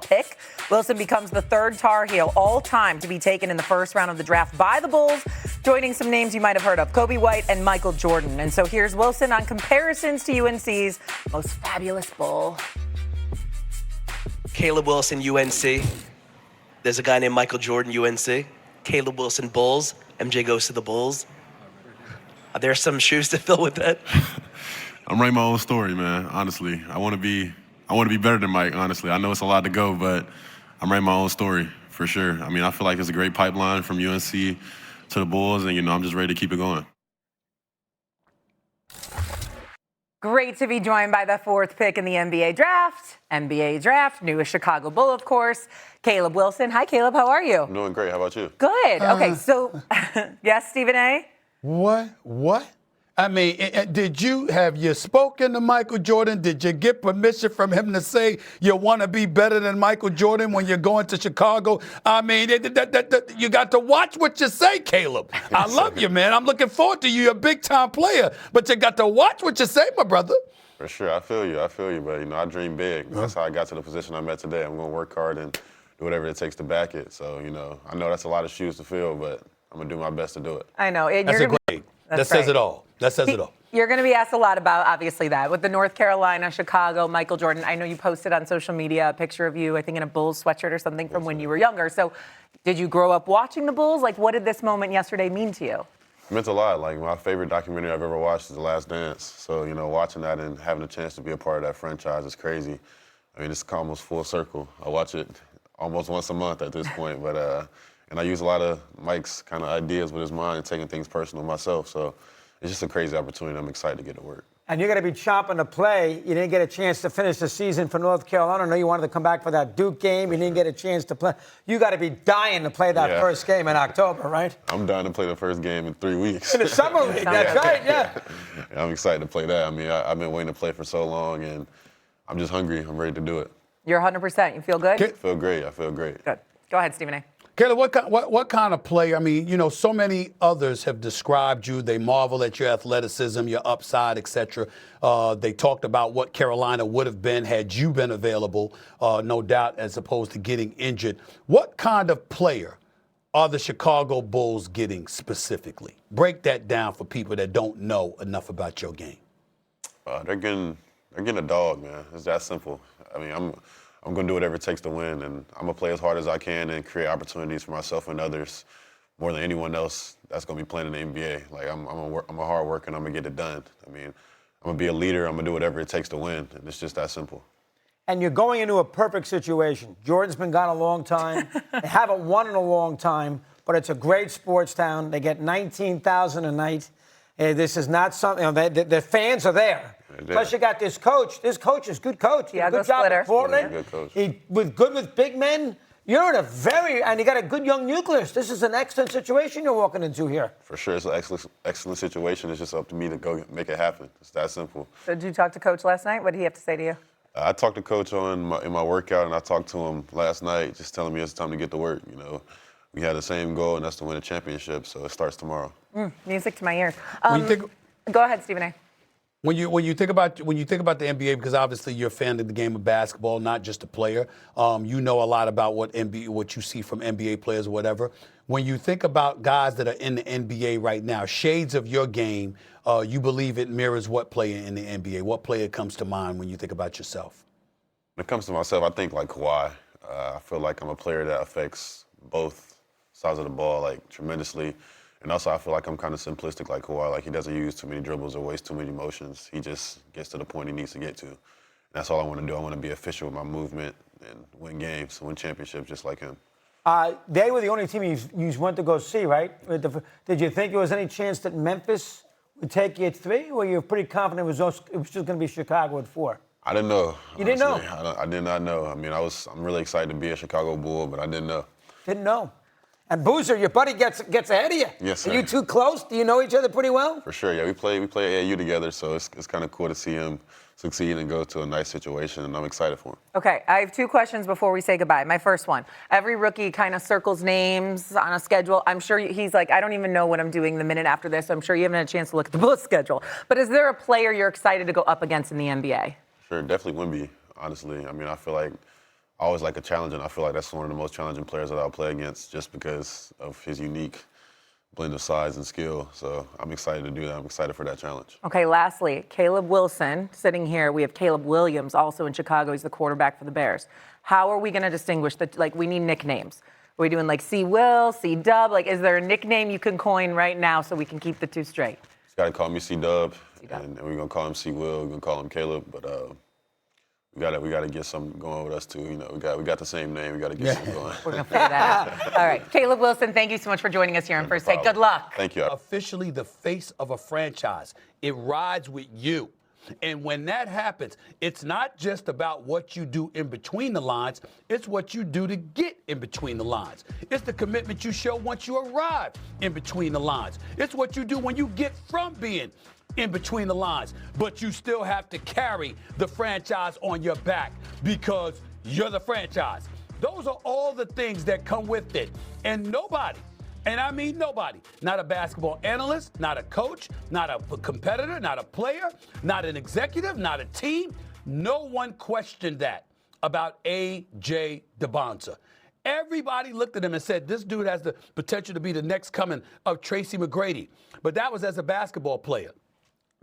pick. Wilson becomes the third Tar Heel all time to be taken in the first round of the draft by the Bulls, joining some names you might have heard of, Kobe White and Michael Jordan. And so here's Wilson on comparisons to UNC's most fabulous Bull. Caleb Wilson, UNC. There's a guy named Michael Jordan, UNC. Caleb Wilson, Bulls. MJ goes to the Bulls. Are there some shoes to fill with that? I'm writing my own story, man. Honestly, I want to be better than Mike. Honestly, I know it's a lot to go, but I'm writing my own story for sure. I mean, I feel like it's a great pipeline from UNC to the Bulls, and I'm just ready to keep it going. Great to be joined by the fourth pick in the NBA draft, newest Chicago Bull, of course, Caleb Wilson. Hi, Caleb. How are you? I'm doing great. How about you? Good. Okay, so yes, Stephen A. What? I mean, have you spoken to Michael Jordan? Did you get permission from him to say you want to be better than Michael Jordan when you're going to Chicago? I mean, you got to watch what you say, Caleb. I love you, man. I'm looking forward to you. You're a big-time player, but you got to watch what you say, my brother. For sure. I feel you. But, I dream big. That's how I got to the position I'm at today. I'm going to work hard and do whatever it takes to back it. So, I know that's a lot of shoes to fill, but I'm going to do my best to do it. I know. That says it all. That says it all. You're going to be asked a lot about, obviously, that. With the North Carolina, Chicago, Michael Jordan. I know you posted on social media a picture of you, I think, in a Bulls sweatshirt or something from when you were younger. So did you grow up watching the Bulls? Like, what did this moment yesterday mean to you? It meant a lot. Like, my favorite documentary I've ever watched is The Last Dance. So, watching that and having a chance to be a part of that franchise is crazy. I mean, it's almost full circle. I watch it almost once a month at this point. But and I use a lot of Mike's kind of ideas with his mind and taking things personal myself. So it's just a crazy opportunity. I'm excited to get to work. And you're going to be chomping to play. You didn't get a chance to finish the season for North Carolina. I know you wanted to come back for that Duke game. You didn't get a chance to play. You got to be dying to play that first game in October, right? I'm dying to play the first game in 3 weeks. In the summer league, that's right, yeah. I'm excited to play that. I mean, I've been waiting to play for so long, and I'm just hungry. I'm ready to do it. You're 100%. You feel good? I feel great. I feel great. Good. Go ahead, Stephen A. Caleb, what kind of player? I mean, so many others have described you. They marvel at your athleticism, your upside, etc. They talked about what Carolina would have been had you been available, no doubt, as opposed to getting injured. What kind of player are the Chicago Bulls getting specifically? Break that down for people that don't know enough about your game. They're getting a dog, man. It's that simple. I mean, I'm going to do whatever it takes to win, and I'm going to play as hard as I can and create opportunities for myself and others more than anyone else that's going to be playing in the NBA. Like, I'm a hard worker, and I'm going to get it done. I mean, I'm going to be a leader. I'm going to do whatever it takes to win, and it's just that simple. And you're going into a perfect situation. Jordan's been gone a long time. They haven't won in a long time, but it's a great sports town. They get 19,000 a night. This is not something, the fans are there. Plus, you got this coach. This coach is a good coach. Good job at Portland. Good coach. Good with big men. You're in and you got a good young nucleus. This is an excellent situation you're walking into here. For sure, it's an excellent situation. It's just up to me to go make it happen. It's that simple. So did you talk to Coach last night? What did he have to say to you? I talked to Coach in my workout, and I talked to him last night, just telling me it's time to get to work. We had the same goal, and that's to win a championship. So it starts tomorrow. Music to my ears. Go ahead, Stephen A. When you think about the NBA, because obviously you're a fan of the game of basketball, not just a player, you know a lot about what you see from NBA players or whatever. When you think about guys that are in the NBA right now, shades of your game, you believe it mirrors what player in the NBA? What player comes to mind when you think about yourself? When it comes to myself, I think like Kawhi. I feel like I'm a player that affects both sides of the ball like tremendously. And also, I feel like I'm kind of simplistic like Kawhi. Like, he doesn't use too many dribbles or waste too many motions. He just gets to the point he needs to get to. And that's all I want to do. I want to be efficient with my movement and win games, win championships just like him. They were the only team you went to go see, right? Did you think there was any chance that Memphis would take you at 3, or you were pretty confident it was just going to be Chicago at 4? I didn't know. You didn't know? I did not know. I mean, I'm really excited to be a Chicago Bull, but I didn't know. Didn't know. And Boozer, your buddy gets ahead of you. Yes, sir. Are you too close? Do you know each other pretty well? For sure, yeah. We play AAU together, so it's kind of cool to see him succeed and go to a nice situation, and I'm excited for him. Okay, I have 2 questions before we say goodbye. My first one, every rookie kind of circles names on a schedule. I'm sure he's like, I don't even know what I'm doing the minute after this. I'm sure you haven't had a chance to look at the Bulls schedule. But is there a player you're excited to go up against in the NBA? Sure, definitely Wemby, honestly. I mean, I feel like I always like a challenge, and I feel like that's one of the most challenging players that I'll play against just because of his unique blend of size and skill. So I'm excited to do that. I'm excited for that challenge. Okay, lastly, Caleb Wilson sitting here. We have Caleb Williams also in Chicago. He's the quarterback for the Bears. How are we going to distinguish we need nicknames. Are we doing like C-Will, C-Dub? Like, is there a nickname you can coin right now so we can keep the two straight? He's got to call me C-Dub, and we're going to call him C-Will. We're going to call him Caleb, but we gotta get something going with us too. You know, we got the same name. We got to get something going. We're going to figure that out. All right, Caleb Wilson, thank you so much for joining us here on First Take. Good luck. Thank you. Officially the face of a franchise. It rides with you. And when that happens, it's not just about what you do in between the lines, it's what you do to get in between the lines. It's the commitment you show once you arrive in between the lines. It's what you do when you get from being in between the lines, but you still have to carry the franchise on your back because you're the franchise. Those are all the things that come with it. And nobody, and I mean nobody, not a basketball analyst, not a coach, not a competitor, not a player, not an executive, not a team, no one questioned that about A.J. Dybonsa. Everybody looked at him and said, this dude has the potential to be the next coming of Tracy McGrady. But that was as a basketball player.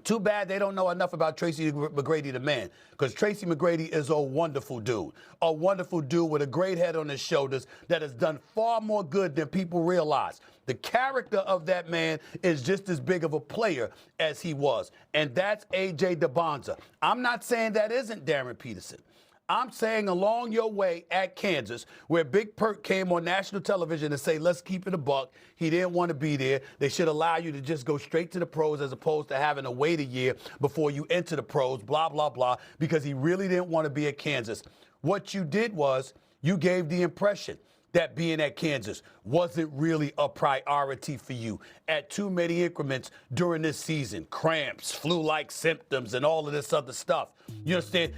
Too bad they don't know enough about Tracy McGrady, the man, because Tracy McGrady is a wonderful dude with a great head on his shoulders that has done far more good than people realize. The character of that man is just as big of a player as he was, and that's A.J. Dybonsa. I'm not saying that isn't Darren Peterson. I'm saying along your way at Kansas, where Big Perk came on national television to say, let's keep it a buck. He didn't want to be there. They should allow you to just go straight to the pros as opposed to having to wait a year before you enter the pros, blah, blah, blah, because he really didn't want to be at Kansas. What you did was you gave the impression that being at Kansas wasn't really a priority for you at too many increments during this season. Cramps, flu-like symptoms, and all of this other stuff. You understand?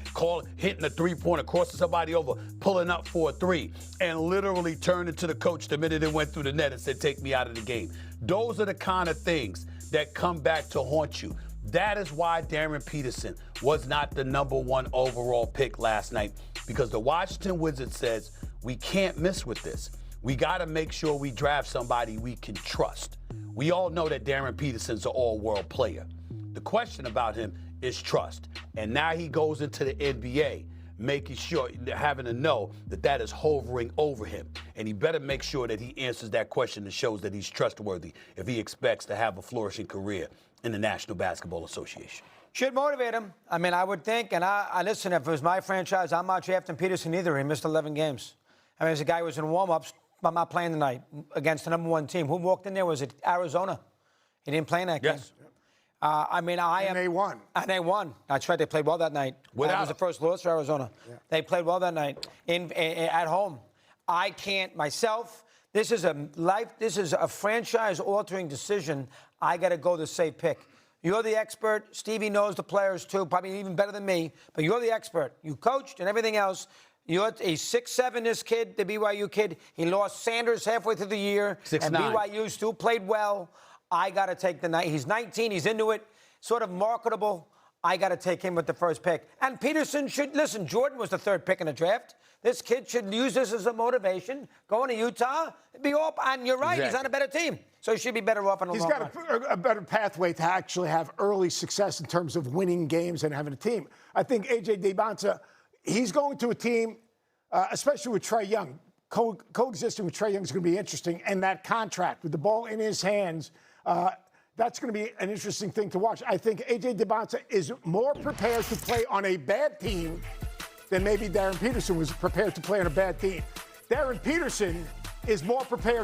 Hitting a three-pointer, crossing somebody over, pulling up for a three, and literally turning to the coach the minute it went through the net and said, take me out of the game. Those are the kind of things that come back to haunt you. That is why Darren Peterson was not the #1 overall pick last night, because the Washington Wizards says, we can't miss with this. We got to make sure we draft somebody we can trust. We all know that Darren Peterson's an all-world player. The question about him is trust. And now he goes into the NBA, making sure, having to know that that is hovering over him. And he better make sure that he answers that question and shows that he's trustworthy if he expects to have a flourishing career in the National Basketball Association. Should motivate him. I mean, I would think, and I listen, if it was my franchise, I'm not drafting Peterson either. He missed 11 games. I mean, as a guy who was in warm-ups, I'm not playing tonight against the #1 team. Who walked in there? Was it Arizona? He didn't play in that game. Yes. And they won. And they won. That's right. They played well that night. That was the first loss for Arizona. Yeah. They played well that night at home. I can't myself. This is a franchise-altering decision. I got to go the safe pick. You're the expert. Stevie knows the players too, probably even better than me. But you're the expert. You coached and everything else. You're a 6'7", this kid, the BYU kid. He lost Sanders halfway through the year. 6'9". And BYU still played well. I got to take the night. He's 19. He's into it. Sort of marketable. I got to take him with the first pick. And Peterson should, listen, Jordan was the 3rd pick in the draft. This kid should use this as a motivation. Going to Utah, be off. And you're right, He's on a better team. So he should be better off in the long run. He's got a better pathway to actually have early success in terms of winning games and having a team. I think A.J. Dybonsa, he's going to a team, especially with Trae Young. Coexisting with Trae Young is going to be interesting. And that contract with the ball in his hands, that's going to be an interesting thing to watch. I think A.J. Dybonsa is more prepared to play on a bad team than maybe Darren Peterson was prepared to play on a bad team. Darren Peterson is more prepared